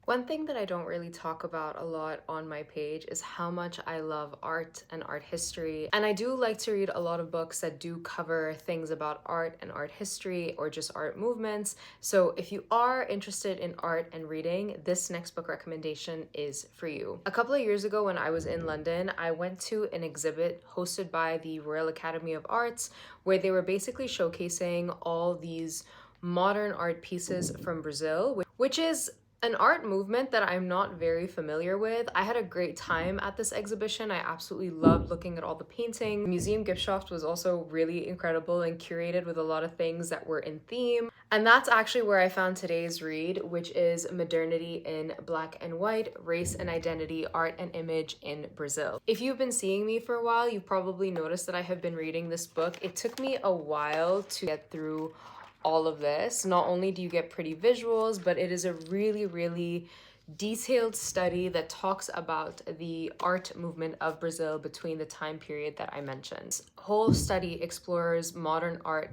One thing that I don't really talk about a lot on my page is how much I love art and art history. And I do like to read a lot of books that do cover things about art and art history or just art movements. So if you are interested in art and reading, this next book recommendation is for you. A couple of years ago when I was in London, I went to an exhibit hosted by the Royal Academy of Arts where they were basically showcasing all these modern art pieces from Brazil, which is an art movement that I'm not very familiar with. I had a great time at this exhibition. I absolutely loved looking at all the painting. The museum gift shop was also really incredible and curated with a lot of things that were in theme. And that's actually where I found today's read, which is Modernity in Black and White, Race and Identity, Art and Image in Brazil. If you've been seeing me for a while, you've probably noticed that I have been reading this book. It took me a while to get through all of this. Not only do you get pretty visuals, but it is a really detailed study that talks about the art movement of Brazil between the time period that I mentioned. This whole study explores modern art.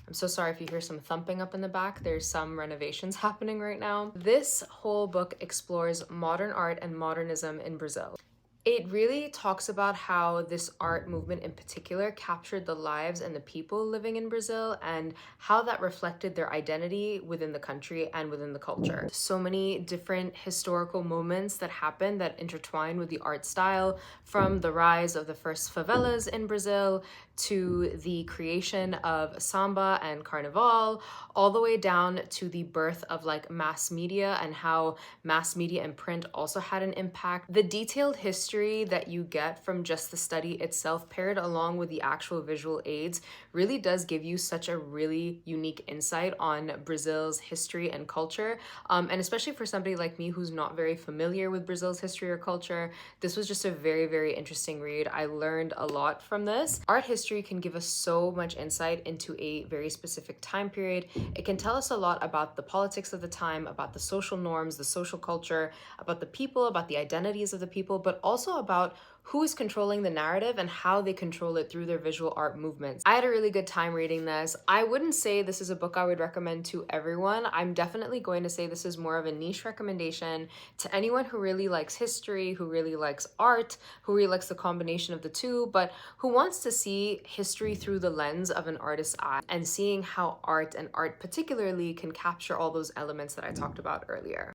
I'm so sorry if you hear some thumping up in the back. There's some renovations happening right now. This whole book explores modern art and modernism in Brazil. It really talks about how this art movement in particular captured the lives and the people living in Brazil and how that reflected their identity within the country and within the culture. So many different historical moments that happen that intertwine with the art style, from the rise of the first favelas in Brazil to the creation of samba and carnival, all the way down to the birth of like mass media and how mass media and print also had an impact. The detailed history that you get from just the study itself, paired along with the actual visual aids, really does give you such a really unique insight on Brazil's history and culture. And especially for somebody like me who's not very familiar with Brazil's history or culture, this was just a very interesting read. I learned a lot from this. Art history can give us so much insight into a very specific time period. It can tell us a lot about the politics of the time, about the social norms, the social culture, about the people, about the identities of the people, but also about who is controlling the narrative and how they control it through their visual art movements. I had a really good time reading this. I wouldn't say this is a book I would recommend to everyone. I'm definitely going to say this is more of a niche recommendation to anyone who really likes history, who really likes art, who really likes the combination of the two, but who wants to see history through the lens of an artist's eye and seeing how art and art particularly can capture all those elements that I talked about earlier.